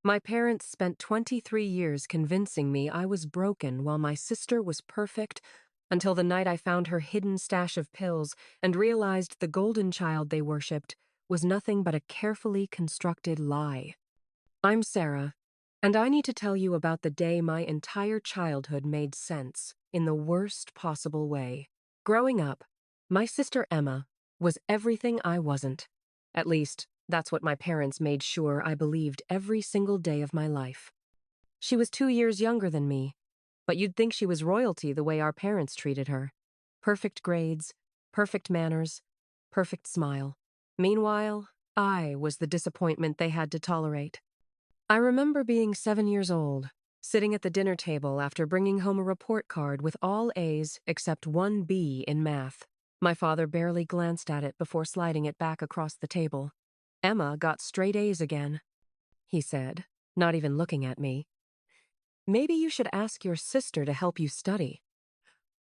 My parents spent 23 years convincing me I was broken while my sister was perfect until the night I found her hidden stash of pills and realized the golden child they worshipped was nothing but a carefully constructed lie. I'm Sarah, and I need to tell you about the day my entire childhood made sense in the worst possible way. Growing up, my sister Emma was everything I wasn't. At least, that's what my parents made sure I believed every single day of my life. She was 2 years younger than me, but you'd think she was royalty the way our parents treated her. Perfect grades, perfect manners, perfect smile. Meanwhile, I was the disappointment they had to tolerate. I remember being 7 years old, sitting at the dinner table after bringing home a report card with all A's except one B in math. My father barely glanced at it before sliding it back across the table. Emma got straight A's again, he said, not even looking at me. Maybe you should ask your sister to help you study.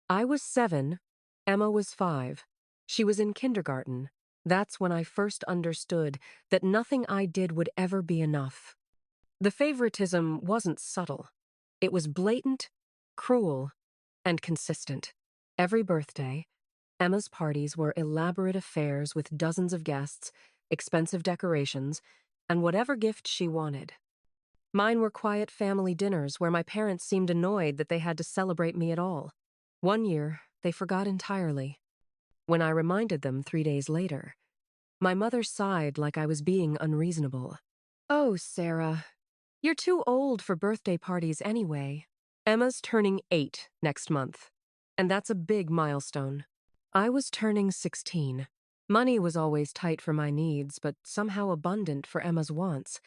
I was 7, Emma was 5. She was in kindergarten. That's when I first understood that nothing I did would ever be enough. The favoritism wasn't subtle. It was blatant, cruel, and consistent. Every birthday, Emma's parties were elaborate affairs with dozens of guests, expensive decorations, and whatever gift she wanted. Mine were quiet family dinners where my parents seemed annoyed that they had to celebrate me at all. One year, they forgot entirely. When I reminded them 3 days later, my mother sighed like I was being unreasonable. "Oh, Sarah, you're too old for birthday parties anyway." Emma's turning 8 next month, and that's a big milestone. I was turning 16. Money was always tight for my needs, but somehow abundant for Emma's wants.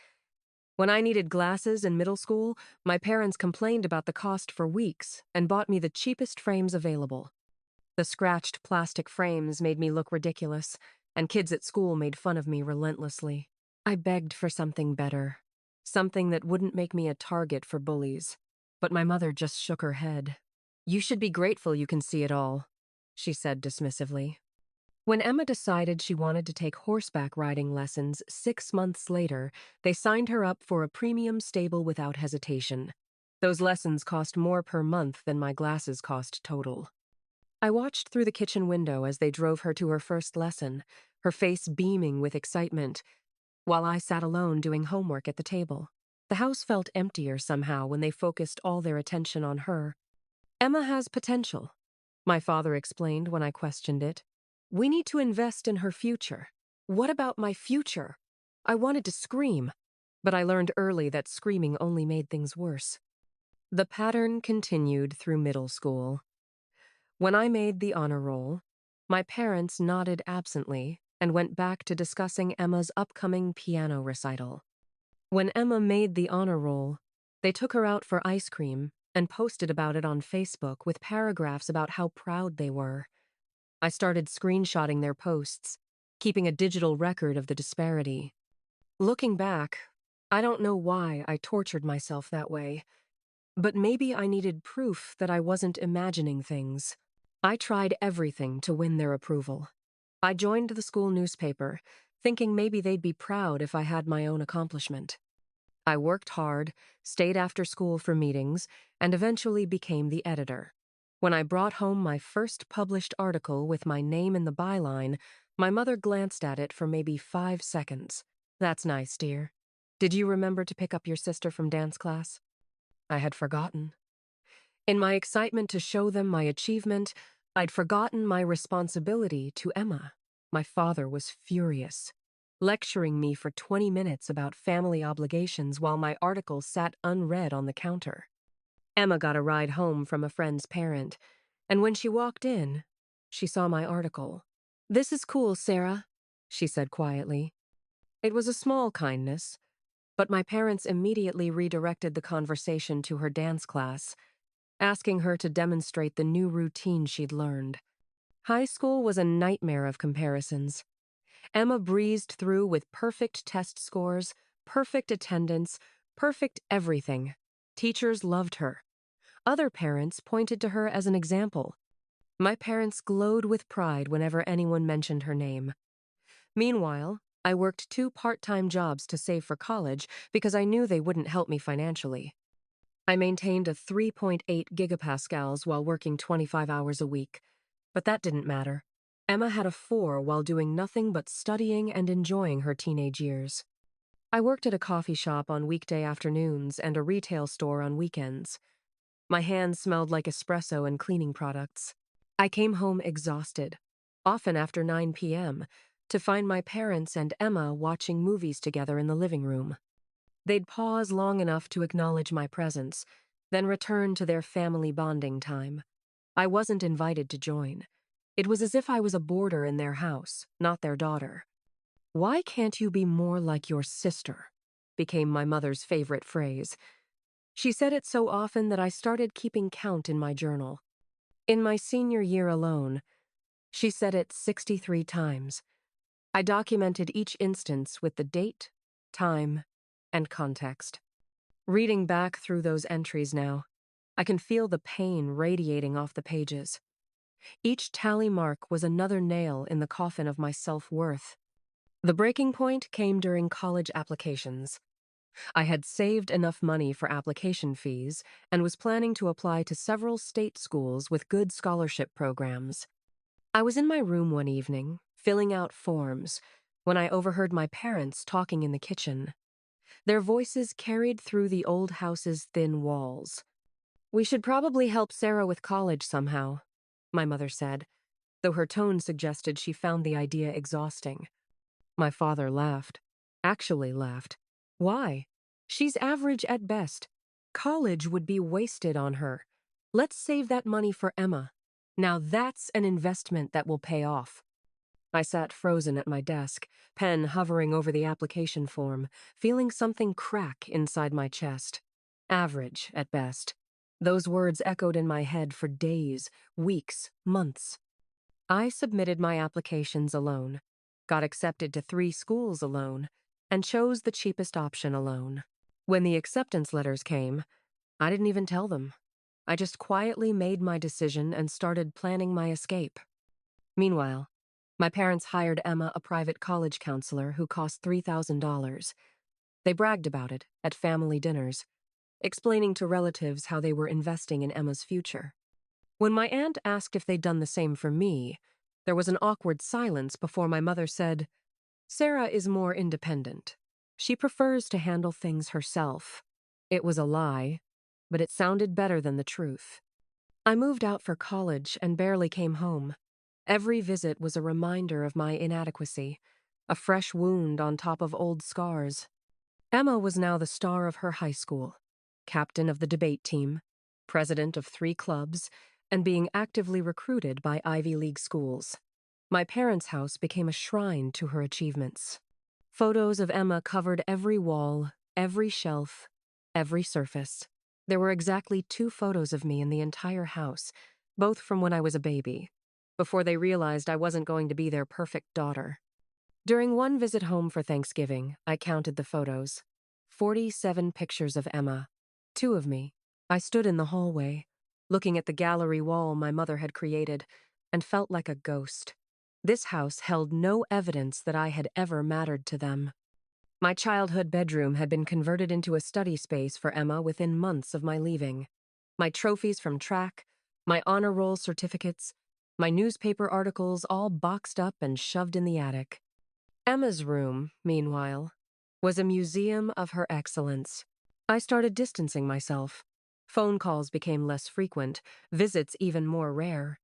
When I needed glasses in middle school, my parents complained about the cost for weeks and bought me the cheapest frames available. The scratched plastic frames made me look ridiculous, and kids at school made fun of me relentlessly. I begged for something better, something that wouldn't make me a target for bullies. But my mother just shook her head. "You should be grateful you can see it all," she said dismissively. When Emma decided she wanted to take horseback riding lessons 6 months later, they signed her up for a premium stable without hesitation. Those lessons cost more per month than my glasses cost total. I watched through the kitchen window as they drove her to her first lesson, her face beaming with excitement, while I sat alone doing homework at the table. The house felt emptier somehow when they focused all their attention on her. "Emma has potential," my father explained when I questioned it. "We need to invest in her future." What about my future? I wanted to scream, but I learned early that screaming only made things worse. The pattern continued through middle school. When I made the honor roll, my parents nodded absently and went back to discussing Emma's upcoming piano recital. When Emma made the honor roll, they took her out for ice cream and posted about it on Facebook with paragraphs about how proud they were. I started screenshotting their posts, keeping a digital record of the disparity. Looking back, I don't know why I tortured myself that way, but maybe I needed proof that I wasn't imagining things. I tried everything to win their approval. I joined the school newspaper, thinking maybe they'd be proud if I had my own accomplishment. I worked hard, stayed after school for meetings, and eventually became the editor. When I brought home my first published article with my name in the byline, my mother glanced at it for maybe 5 seconds. "That's nice, dear. Did you remember to pick up your sister from dance class?" I had forgotten. In my excitement to show them my achievement, I'd forgotten my responsibility to Emma. My father was furious, lecturing me for 20 minutes about family obligations while my article sat unread on the counter. Emma got a ride home from a friend's parent, and when she walked in, she saw my article. "This is cool, Sarah," she said quietly. It was a small kindness, but my parents immediately redirected the conversation to her dance class, asking her to demonstrate the new routine she'd learned. High school was a nightmare of comparisons. Emma breezed through with perfect test scores, perfect attendance, perfect everything. Teachers loved her. Other parents pointed to her as an example. My parents glowed with pride whenever anyone mentioned her name. Meanwhile, I worked 2 part-time jobs to save for college because I knew they wouldn't help me financially. I maintained a 3.8 gigapascals while working 25 hours a week, but that didn't matter. Emma had a 4 while doing nothing but studying and enjoying her teenage years. I worked at a coffee shop on weekday afternoons and a retail store on weekends. My hands smelled like espresso and cleaning products. I came home exhausted, often after 9 p.m., to find my parents and Emma watching movies together in the living room. They'd pause long enough to acknowledge my presence, then return to their family bonding time. I wasn't invited to join. It was as if I was a boarder in their house, not their daughter. "Why can't you be more like your sister?" became my mother's favorite phrase. She said it so often that I started keeping count in my journal. In my senior year alone, she said it 63 times. I documented each instance with the date, time, and context. Reading back through those entries now, I can feel the pain radiating off the pages. Each tally mark was another nail in the coffin of my self-worth. The breaking point came during college applications. I had saved enough money for application fees and was planning to apply to several state schools with good scholarship programs. I was in my room one evening, filling out forms, when I overheard my parents talking in the kitchen. Their voices carried through the old house's thin walls. "We should probably help Sarah with college somehow," my mother said, though her tone suggested she found the idea exhausting. My father laughed. Actually laughed. "Why? She's average at best. College would be wasted on her. Let's save that money for Emma. Now that's an investment that will pay off." I sat frozen at my desk, pen hovering over the application form, feeling something crack inside my chest. Average at best. Those words echoed in my head for days, weeks, months. I submitted my applications alone, got accepted to 3 schools alone, and chose the cheapest option alone. When the acceptance letters came, I didn't even tell them. I just quietly made my decision and started planning my escape. Meanwhile, my parents hired Emma a private college counselor who cost $3,000. They bragged about it at family dinners, explaining to relatives how they were investing in Emma's future. When my aunt asked if they'd done the same for me, there was an awkward silence before my mother said, "Sarah is more independent. She prefers to handle things herself." It was a lie, but it sounded better than the truth. I moved out for college and barely came home. Every visit was a reminder of my inadequacy, a fresh wound on top of old scars. Emma was now the star of her high school, captain of the debate team, president of 3 clubs, and being actively recruited by Ivy League schools. My parents' house became a shrine to her achievements. Photos of Emma covered every wall, every shelf, every surface. There were exactly 2 photos of me in the entire house, both from when I was a baby, before they realized I wasn't going to be their perfect daughter. During one visit home for Thanksgiving, I counted the photos. 47 pictures of Emma. 2 of me. I stood in the hallway, looking at the gallery wall my mother had created, and felt like a ghost. This house held no evidence that I had ever mattered to them. My childhood bedroom had been converted into a study space for Emma within months of my leaving. My trophies from track, my honor roll certificates, my newspaper articles all boxed up and shoved in the attic. Emma's room, meanwhile, was a museum of her excellence. I started distancing myself. Phone calls became less frequent, visits even more rare.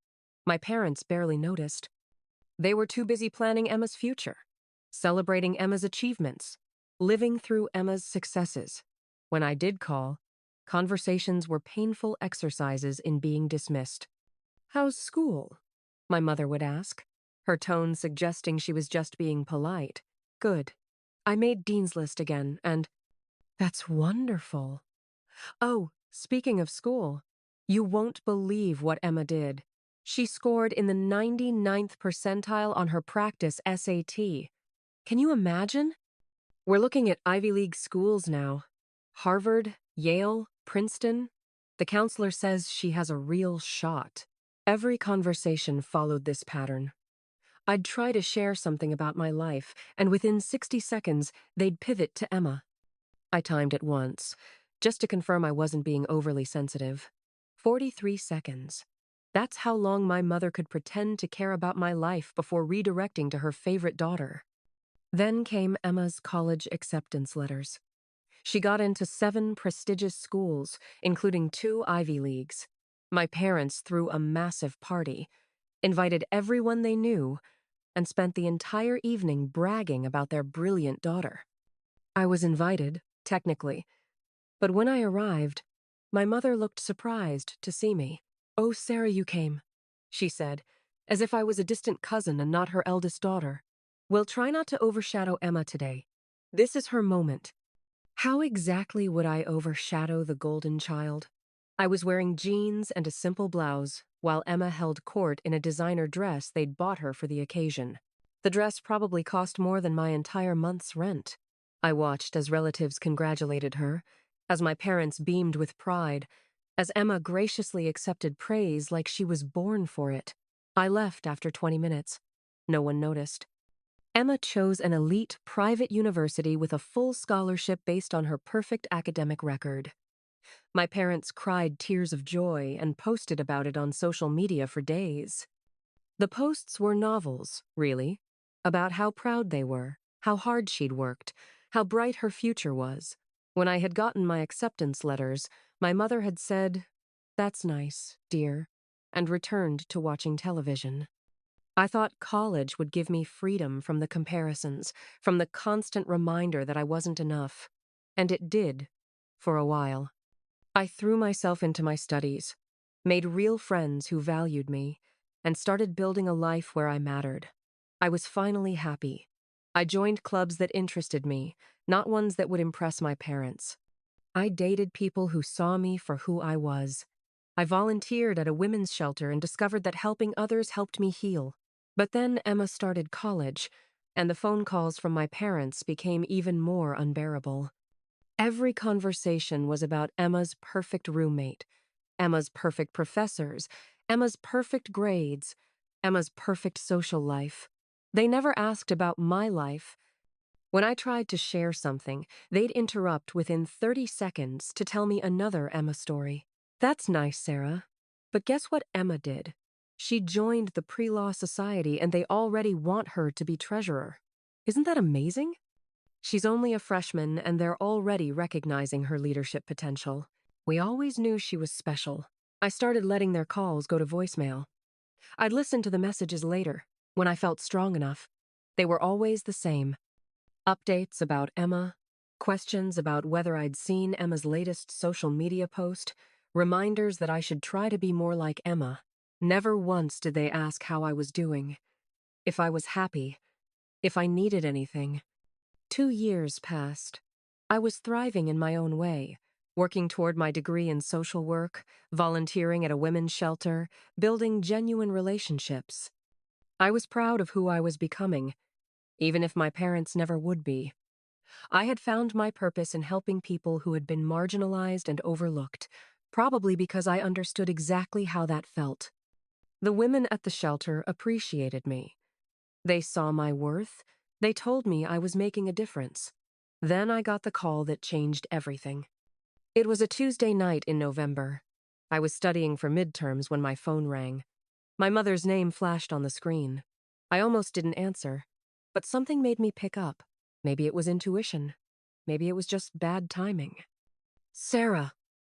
My parents barely noticed. They were too busy planning Emma's future, celebrating Emma's achievements, living through Emma's successes. When I did call, conversations were painful exercises in being dismissed. "How's school?" my mother would ask, her tone suggesting she was just being polite. "Good. I made Dean's List again, and—" "That's wonderful. Oh, speaking of school, you won't believe what Emma did. She scored in the 99th percentile on her practice SAT. Can you imagine? We're looking at Ivy League schools now. Harvard, Yale, Princeton. The counselor says she has a real shot." Every conversation followed this pattern. I'd try to share something about my life, and within 60 seconds, they'd pivot to Emma. I timed it once, just to confirm I wasn't being overly sensitive. 43 seconds. That's how long my mother could pretend to care about my life before redirecting to her favorite daughter. Then came Emma's college acceptance letters. She got into 7 prestigious schools, including 2 Ivy Leagues. My parents threw a massive party, invited everyone they knew, and spent the entire evening bragging about their brilliant daughter. I was invited, technically, but when I arrived, my mother looked surprised to see me. "Oh, Sarah, you came," she said, as if I was a distant cousin and not her eldest daughter. "We'll try not to overshadow Emma today. This is her moment." How exactly would I overshadow the golden child? I was wearing jeans and a simple blouse, while Emma held court in a designer dress they'd bought her for the occasion. The dress probably cost more than my entire month's rent. I watched as relatives congratulated her, as my parents beamed with pride, as Emma graciously accepted praise like she was born for it. I left after 20 minutes. No one noticed. Emma chose an elite private university with a full scholarship based on her perfect academic record. My parents cried tears of joy and posted about it on social media for days. The posts were novels, really, about how proud they were, how hard she'd worked, how bright her future was. When I had gotten my acceptance letters, my mother had said, "That's nice, dear," and returned to watching television. I thought college would give me freedom from the comparisons, from the constant reminder that I wasn't enough. And it did, for a while. I threw myself into my studies, made real friends who valued me, and started building a life where I mattered. I was finally happy. I joined clubs that interested me, not ones that would impress my parents. I dated people who saw me for who I was. I volunteered at a women's shelter and discovered that helping others helped me heal. But then Emma started college, and the phone calls from my parents became even more unbearable. Every conversation was about Emma's perfect roommate, Emma's perfect professors, Emma's perfect grades, Emma's perfect social life. They never asked about my life. When I tried to share something, they'd interrupt within 30 seconds to tell me another Emma story. "That's nice, Sarah. But guess what Emma did? She joined the pre-law society and they already want her to be treasurer. Isn't that amazing? She's only a freshman and they're already recognizing her leadership potential. We always knew she was special." I started letting their calls go to voicemail. I'd listen to the messages later, when I felt strong enough. They were always the same. Updates about Emma, questions about whether I'd seen Emma's latest social media post, reminders that I should try to be more like Emma. Never once did they ask how I was doing, if I was happy, if I needed anything. 2 years passed. I was thriving in my own way, working toward my degree in social work, volunteering at a women's shelter, building genuine relationships. I was proud of who I was becoming, even if my parents never would be. I had found my purpose in helping people who had been marginalized and overlooked, probably because I understood exactly how that felt. The women at the shelter appreciated me. They saw my worth. They told me I was making a difference. Then I got the call that changed everything. It was a Tuesday night in November. I was studying for midterms when my phone rang. My mother's name flashed on the screen. I almost didn't answer, but something made me pick up. Maybe it was intuition. Maybe it was just bad timing. "Sarah,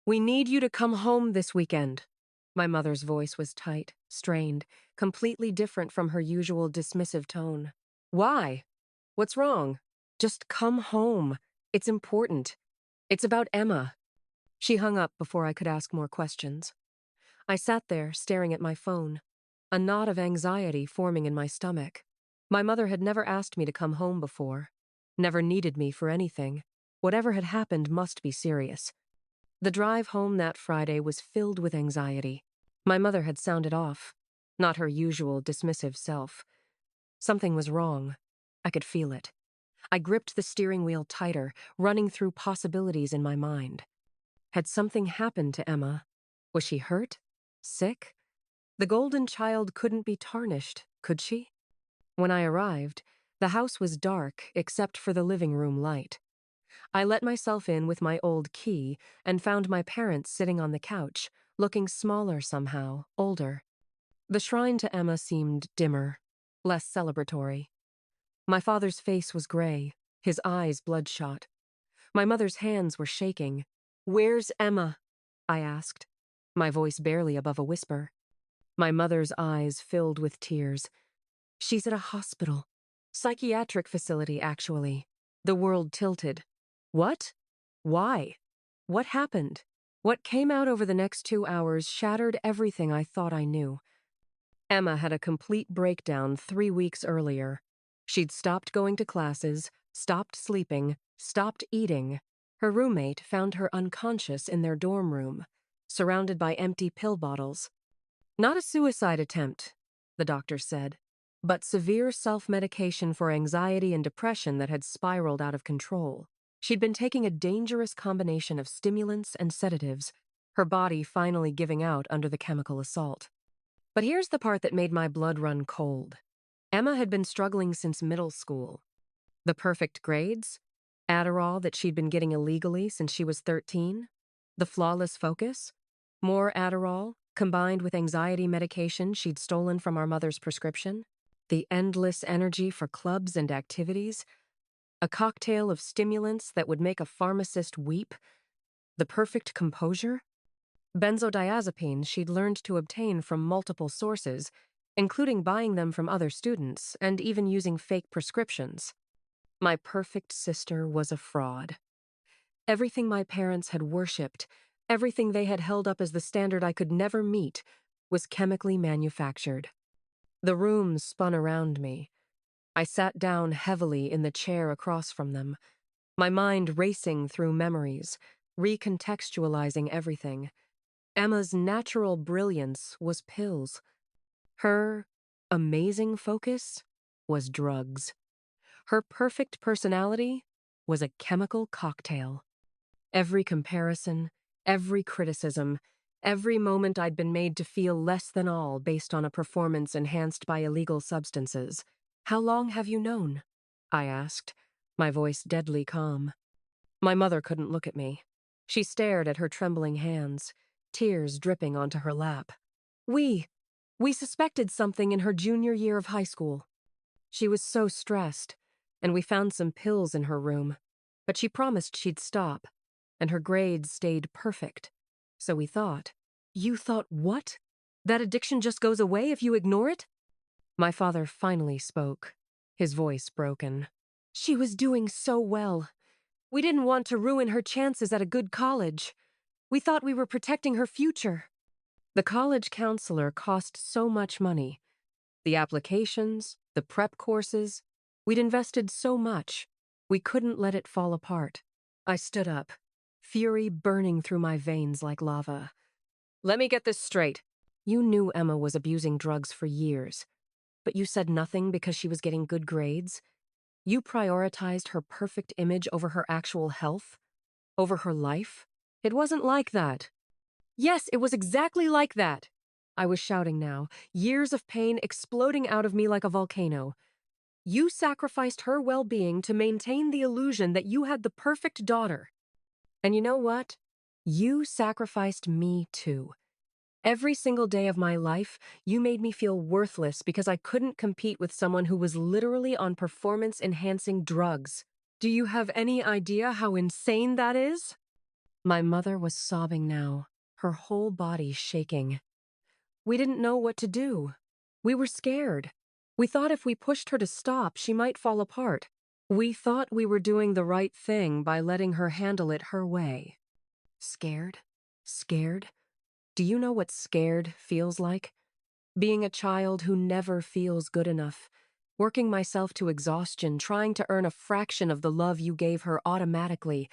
we need you to come home this weekend." My mother's voice was tight, strained, completely different from her usual dismissive tone. "Why? What's wrong? Just come home. It's important. It's about Emma." She hung up before I could ask more questions. I sat there, staring at my phone, a knot of anxiety forming in my stomach. My mother had never asked me to come home before, never needed me for anything. Whatever had happened must be serious. The drive home that Friday was filled with anxiety. My mother had sounded off, not her usual dismissive self. Something was wrong. I could feel it. I gripped the steering wheel tighter, running through possibilities in my mind. Had something happened to Emma? Was she hurt? Sick? The golden child couldn't be tarnished, could she? When I arrived, the house was dark except for the living room light. I let myself in with my old key and found my parents sitting on the couch, looking smaller somehow, older. The shrine to Emma seemed dimmer, less celebratory. My father's face was gray, his eyes bloodshot. My mother's hands were shaking. "Where's Emma?" I asked, my voice barely above a whisper. My mother's eyes filled with tears. "She's at a hospital. Psychiatric facility, actually." The world tilted. What? Why? What happened? What came out over the next 2 hours shattered everything I thought I knew. Emma had a complete breakdown 3 weeks earlier. She'd stopped going to classes, stopped sleeping, stopped eating. Her roommate found her unconscious in their dorm room, surrounded by empty pill bottles. Not a suicide attempt, the doctor said, but severe self-medication for anxiety and depression that had spiraled out of control. She'd been taking a dangerous combination of stimulants and sedatives, her body finally giving out under the chemical assault. But here's the part that made my blood run cold. Emma had been struggling since middle school. The perfect grades, Adderall that she'd been getting illegally since she was 13, the flawless focus, more Adderall, combined with anxiety medication she'd stolen from our mother's prescription, the endless energy for clubs and activities, a cocktail of stimulants that would make a pharmacist weep, the perfect composure. Benzodiazepines she'd learned to obtain from multiple sources, including buying them from other students and even using fake prescriptions. My perfect sister was a fraud. Everything my parents had worshipped, everything they had held up as the standard I could never meet, was chemically manufactured. The room spun around me. I sat down heavily in the chair across from them, my mind racing through memories, recontextualizing everything. Emma's natural brilliance was pills. Her amazing focus was drugs. Her perfect personality was a chemical cocktail. Every comparison, every criticism, every moment I'd been made to feel less than all based on a performance enhanced by illegal substances. "How long have you known?" I asked, my voice deadly calm. My mother couldn't look at me. She stared at her trembling hands, tears dripping onto her lap. We suspected something in her junior year of high school. She was so stressed, and we found some pills in her room, but she promised she'd stop, and her grades stayed perfect. So we thought. You thought what? That addiction just goes away if you ignore it? My father finally spoke, his voice broken. She was doing so well. We didn't want to ruin her chances at a good college. We thought we were protecting her future. The college counselor cost so much money. The applications, the prep courses. We'd invested so much. We couldn't let it fall apart. I stood up, fury burning through my veins like lava. "Let me get this straight. You knew Emma was abusing drugs for years, but you said nothing because she was getting good grades? You prioritized her perfect image over her actual health? Over her life? It wasn't like that." "Yes, it was exactly like that." I was shouting now, years of pain exploding out of me like a volcano. "You sacrificed her well-being to maintain the illusion that you had the perfect daughter. And you know what? You sacrificed me too. Every single day of my life, you made me feel worthless because I couldn't compete with someone who was literally on performance-enhancing drugs. Do you have any idea how insane that is?" My mother was sobbing now, her whole body shaking. We didn't know what to do. We were scared. We thought if we pushed her to stop, she might fall apart. We thought we were doing the right thing by letting her handle it her way. Scared? Scared? Do you know what scared feels like? Being a child who never feels good enough, working myself to exhaustion, trying to earn a fraction of the love you gave her automatically,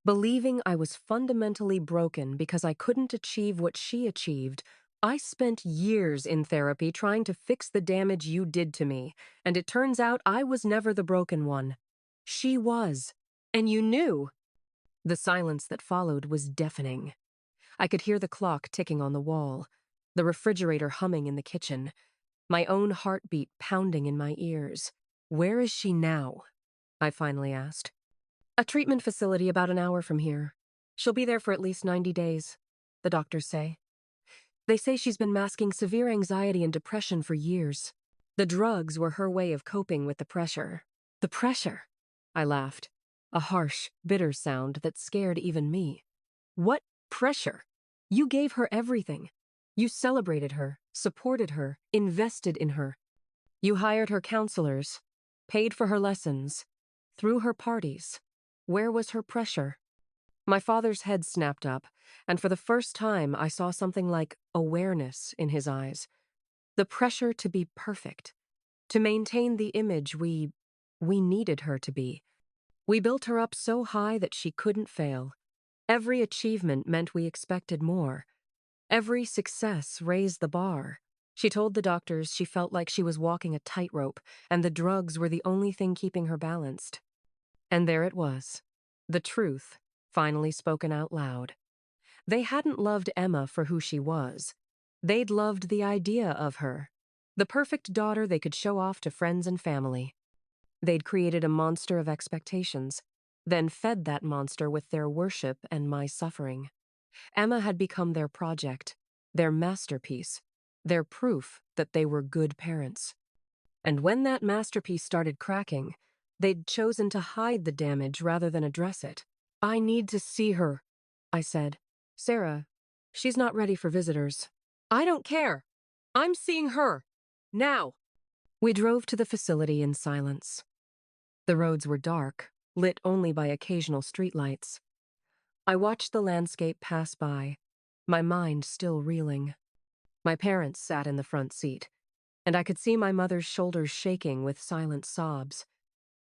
believing I was fundamentally broken because I couldn't achieve what she achieved. I spent years in therapy trying to fix the damage you did to me, and it turns out I was never the broken one. She was. And you knew. The silence that followed was deafening. I could hear the clock ticking on the wall, the refrigerator humming in the kitchen. my own heartbeat pounding in my ears. "Where is she now?" I finally asked. "A treatment facility about an hour from here. She'll be there for at least 90 days, the doctors say. They say she's been masking severe anxiety and depression for years. The drugs were her way of coping with the pressure." "The pressure?" I laughed, a harsh, bitter sound that scared even me. "What pressure? You gave her everything. You celebrated her, supported her, invested in her. You hired her counselors, paid for her lessons, threw her parties. Where was her pressure?" My father's head snapped up, and for the first time I saw something like awareness in his eyes. The pressure to be perfect, to maintain the image we needed her to be. We built her up so high that she couldn't fail. Every achievement meant we expected more. Every success raised the bar. She told the doctors she felt like she was walking a tightrope, and the drugs were the only thing keeping her balanced. And there it was, the truth, finally spoken out loud. They hadn't loved Emma for who she was. They'd loved the idea of her, the perfect daughter they could show off to friends and family. They'd created a monster of expectations, then fed that monster with their worship and my suffering. Emma had become their project, their masterpiece, their proof that they were good parents. And when that masterpiece started cracking, they'd chosen to hide the damage rather than address it. "I need to see her," I said. "Sarah, she's not ready for visitors." "I don't care. I'm seeing her. Now." We drove to the facility in silence. The roads were dark, lit only by occasional streetlights. I watched the landscape pass by, my mind still reeling. My parents sat in the front seat, and I could see my mother's shoulders shaking with silent sobs.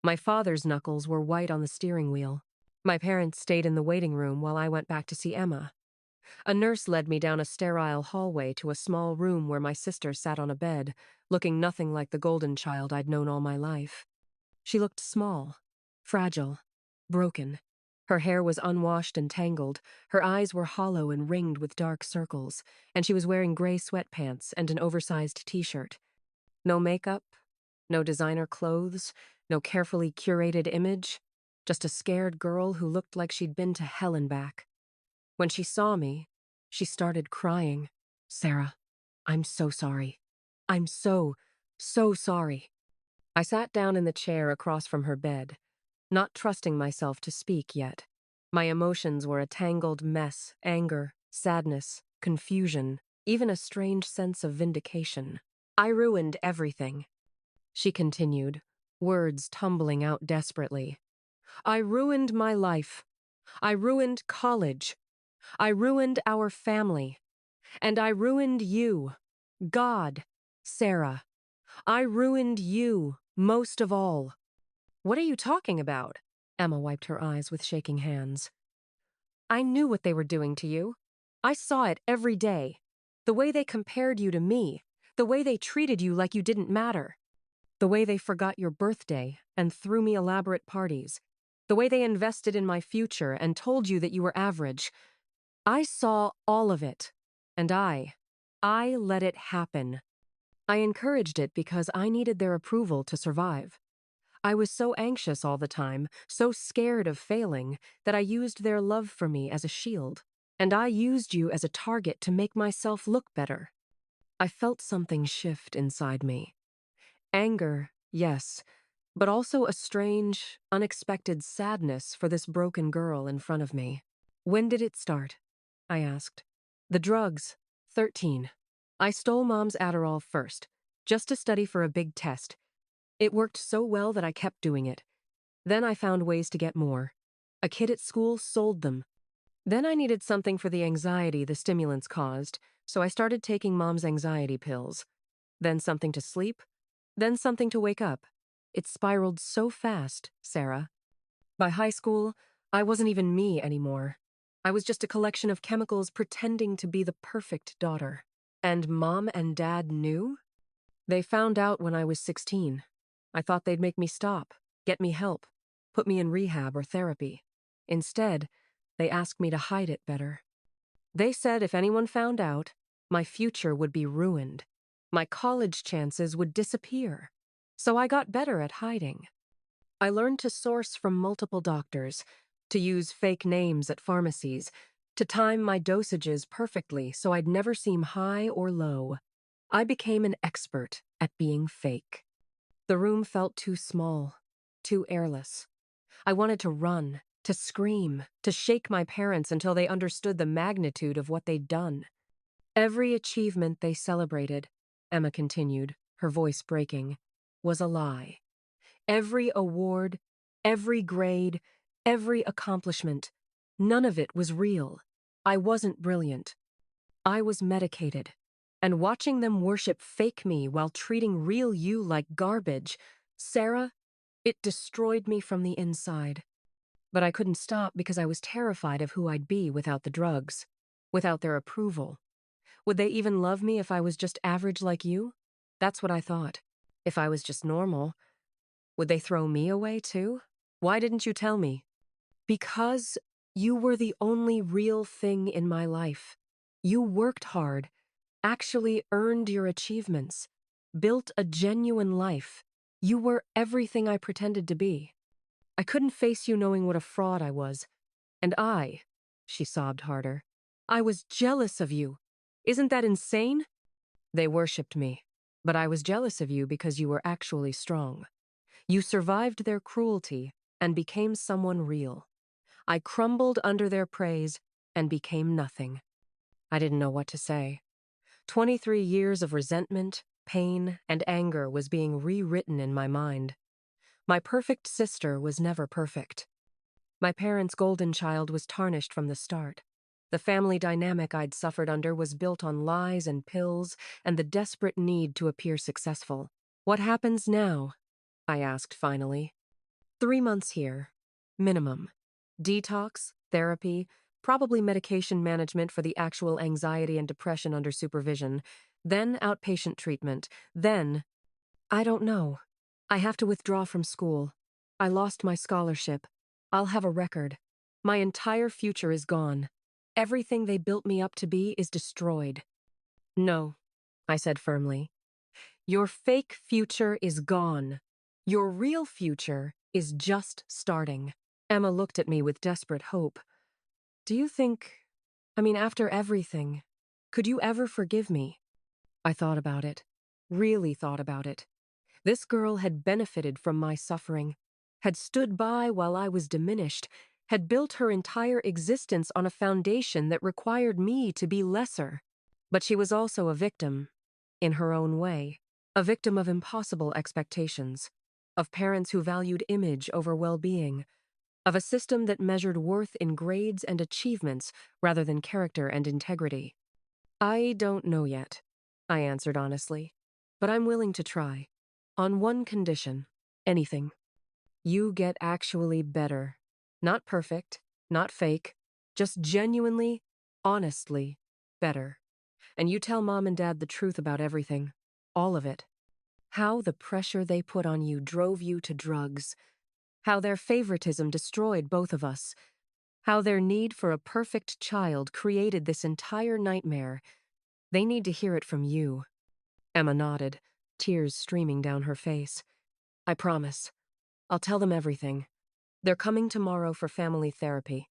My father's knuckles were white on the steering wheel. My parents stayed in the waiting room while I went back to see Emma. A nurse led me down a sterile hallway to a small room where my sister sat on a bed, looking nothing like the golden child I'd known all my life. She looked small, fragile, broken. Her hair was unwashed and tangled, her eyes were hollow and ringed with dark circles, and she was wearing gray sweatpants and an oversized t-shirt. No makeup, no designer clothes, no carefully curated image, just a scared girl who looked like she'd been to hell and back. When she saw me, she started crying. "Sarah, I'm so sorry. I'm so sorry." I sat down in the chair across from her bed, not trusting myself to speak yet. My emotions were a tangled mess: anger, sadness, confusion, even a strange sense of vindication. "I ruined everything," she continued, words tumbling out desperately. "I ruined my life. I ruined college. I ruined our family. And I ruined you. God, Sarah. I ruined you, most of all." "What are you talking about?" Emma wiped her eyes with shaking hands. "I knew what they were doing to you. I saw it every day. The way they compared you to me. The way they treated you like you didn't matter. The way they forgot your birthday and threw me elaborate parties. The way they invested in my future and told you that you were average. I saw all of it. And I let it happen. I encouraged it because I needed their approval to survive. I was so anxious all the time, so scared of failing, that I used their love for me as a shield. And I used you as a target to make myself look better." I felt something shift inside me. Anger, yes, but also a strange, unexpected sadness for this broken girl in front of me. "When did it start?" I asked. "The drugs. 13. I stole Mom's Adderall first, just to study for a big test. It worked so well that I kept doing it. Then I found ways to get more. A kid at school sold them. Then I needed something for the anxiety the stimulants caused, so I started taking Mom's anxiety pills. Then something to sleep. Then something to wake up. It spiraled so fast, Sarah. By high school, I wasn't even me anymore. I was just a collection of chemicals pretending to be the perfect daughter. And Mom and Dad knew? They found out when I was 16. I thought they'd make me stop, get me help, put me in rehab or therapy. Instead, they asked me to hide it better. They said if anyone found out, my future would be ruined. My college chances would disappear. So I got better at hiding. I learned to source from multiple doctors, to use fake names at pharmacies, to time my dosages perfectly so I'd never seem high or low. I became an expert at being fake. The room felt too small, too airless. I wanted to run, to scream, to shake my parents until they understood the magnitude of what they'd done. Every achievement they celebrated, Emma continued, her voice breaking, was a lie. Every award, every grade, every accomplishment, none of it was real. I wasn't brilliant. I was medicated. And watching them worship fake me while treating real you like garbage, Sarah, it destroyed me from the inside. But I couldn't stop because I was terrified of who I'd be without the drugs, without their approval. Would they even love me if I was just average like you? That's what I thought. If I was just normal, would they throw me away too? Why didn't you tell me? Because you were the only real thing in my life. You worked hard, actually earned your achievements, built a genuine life. You were everything I pretended to be. I couldn't face you knowing what a fraud I was. And she sobbed harder, I was jealous of you. Isn't that insane? They worshipped me, but I was jealous of you because you were actually strong. You survived their cruelty and became someone real. I crumbled under their praise and became nothing. I didn't know what to say. 23 years of resentment, pain, and anger was being rewritten in my mind. My perfect sister was never perfect. My parents' golden child was tarnished from the start. The family dynamic I'd suffered under was built on lies and pills and the desperate need to appear successful. What happens now? I asked finally. 3 months here. Minimum. Detox, therapy, probably medication management for the actual anxiety and depression under supervision, then outpatient treatment, then… I don't know. I have to withdraw from school. I lost my scholarship. I'll have a record. My entire future is gone. Everything they built me up to be is destroyed. No, I said firmly. Your fake future is gone. Your real future is just starting. Emma looked at me with desperate hope. Do you think, after everything, could you ever forgive me? I thought about it. Really thought about it. This girl had benefited from my suffering, had stood by while I was diminished, had built her entire existence on a foundation that required me to be lesser. But she was also a victim, in her own way, a victim of impossible expectations, of parents who valued image over well-being, of a system that measured worth in grades and achievements rather than character and integrity. I don't know yet, I answered honestly, but I'm willing to try. On one condition, anything. You get actually better. Not perfect, not fake, just genuinely, honestly better. And you tell Mom and Dad the truth about everything. All of it. How the pressure they put on you drove you to drugs. How their favoritism destroyed both of us. How their need for a perfect child created this entire nightmare. They need to hear it from you. Emma nodded, tears streaming down her face. I promise. I'll tell them everything. They're coming tomorrow for family therapy.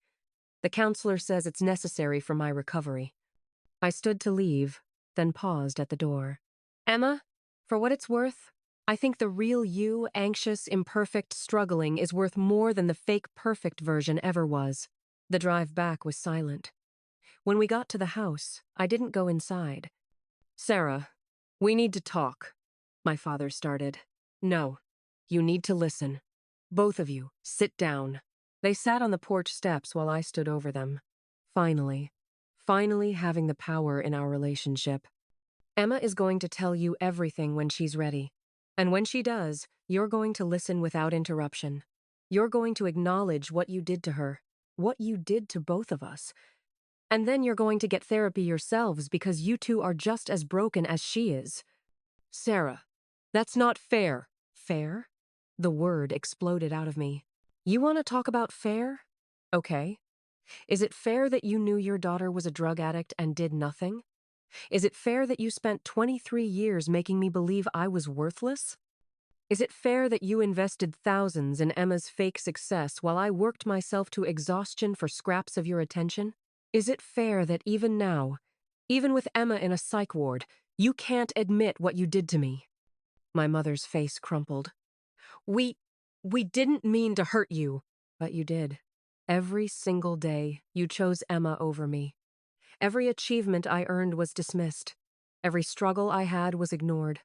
The counselor says it's necessary for my recovery. I stood to leave, then paused at the door. Emma, for what it's worth, I think the real you, anxious, imperfect, struggling, is worth more than the fake perfect version ever was. The drive back was silent. When we got to the house, I didn't go inside. Sarah, we need to talk, my father started. No, you need to listen. Both of you, sit down. They sat on the porch steps while I stood over them. Finally having the power in our relationship. Emma is going to tell you everything when she's ready. And when she does, you're going to listen without interruption. You're going to acknowledge what you did to her, what you did to both of us. And then you're going to get therapy yourselves because you two are just as broken as she is. Sarah, that's not fair. Fair? The word exploded out of me. You want to talk about fair? Okay. Is it fair that you knew your daughter was a drug addict and did nothing? Is it fair that you spent 23 years making me believe I was worthless? Is it fair that you invested thousands in Emma's fake success while I worked myself to exhaustion for scraps of your attention? Is it fair that even now, even with Emma in a psych ward, you can't admit what you did to me? My mother's face crumpled. We didn't mean to hurt you, but you did. Every single day, you chose Emma over me. Every achievement I earned was dismissed. Every struggle I had was ignored.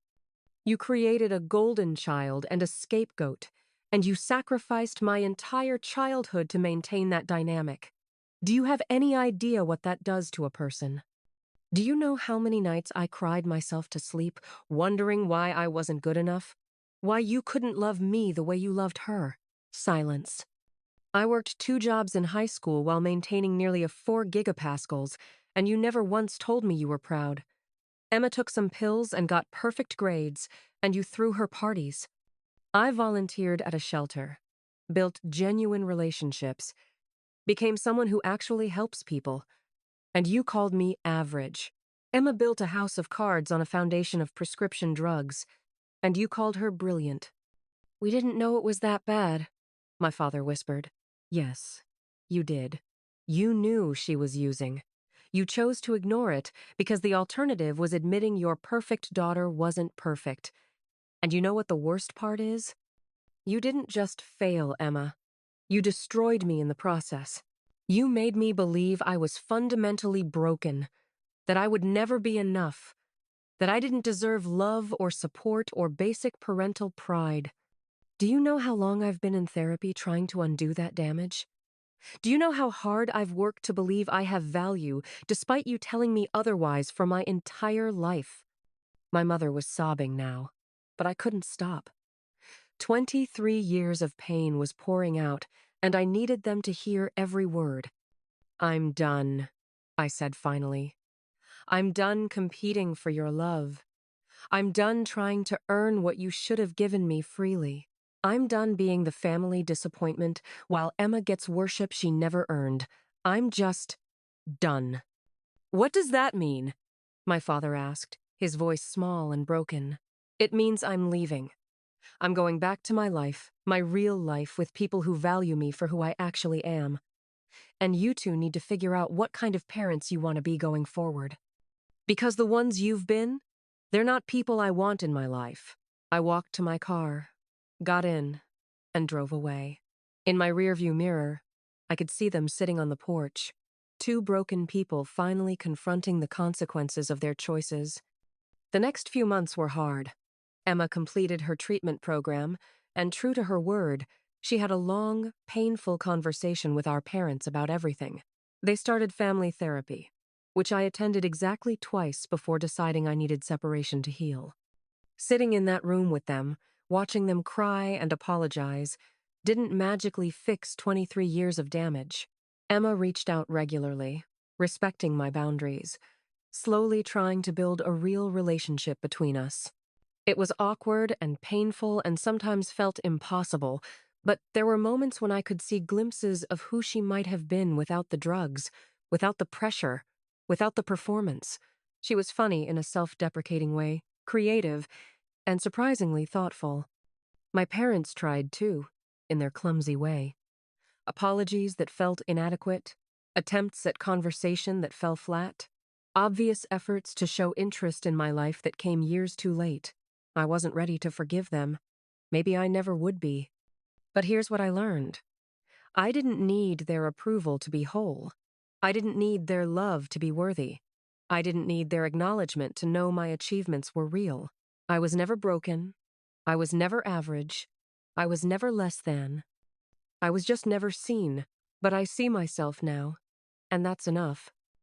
You created a golden child and a scapegoat, and you sacrificed my entire childhood to maintain that dynamic. Do you have any idea what that does to a person? Do you know how many nights I cried myself to sleep, wondering why I wasn't good enough? Why you couldn't love me the way you loved her? Silence. I worked 2 jobs in high school while maintaining nearly a 4 gigapascals, and you never once told me you were proud. Emma took some pills and got perfect grades, and you threw her parties. I volunteered at a shelter, built genuine relationships, became someone who actually helps people, and you called me average. Emma built a house of cards on a foundation of prescription drugs, and you called her brilliant. We didn't know it was that bad, my father whispered. Yes, you did. You knew she was using. You chose to ignore it because the alternative was admitting your perfect daughter wasn't perfect. And you know what the worst part is? You didn't just fail, Emma. You destroyed me in the process. You made me believe I was fundamentally broken, that I would never be enough, that I didn't deserve love or support or basic parental pride. Do you know how long I've been in therapy trying to undo that damage? Do you know how hard I've worked to believe I have value, despite you telling me otherwise for my entire life? My mother was sobbing now, but I couldn't stop. 23 years of pain was pouring out, and I needed them to hear every word. I'm done, I said finally. I'm done competing for your love. I'm done trying to earn what you should have given me freely. I'm done being the family disappointment while Emma gets worship she never earned. I'm just done. What does that mean? My father asked, his voice small and broken. It means I'm leaving. I'm going back to my life, my real life with people who value me for who I actually am. And you two need to figure out what kind of parents you want to be going forward. Because the ones you've been, they're not people I want in my life. I walked to my car, got in, and drove away. In my rearview mirror, I could see them sitting on the porch, 2 broken people finally confronting the consequences of their choices. The next few months were hard. Emma completed her treatment program, and true to her word, she had a long, painful conversation with our parents about everything. They started family therapy, which I attended exactly twice before deciding I needed separation to heal. Sitting in that room with them, watching them cry and apologize, didn't magically fix 23 years of damage. Emma reached out regularly, respecting my boundaries, slowly trying to build a real relationship between us. It was awkward and painful and sometimes felt impossible, but there were moments when I could see glimpses of who she might have been without the drugs, without the pressure, without the performance. She was funny in a self-deprecating way, creative, and surprisingly thoughtful. My parents tried too, in their clumsy way. Apologies that felt inadequate, attempts at conversation that fell flat, obvious efforts to show interest in my life that came years too late. I wasn't ready to forgive them. Maybe I never would be. But here's what I learned. I didn't need their approval to be whole. I didn't need their love to be worthy. I didn't need their acknowledgement to know my achievements were real. I was never broken. I was never average. I was never less than. I was just never seen. But I see myself now, and that's enough.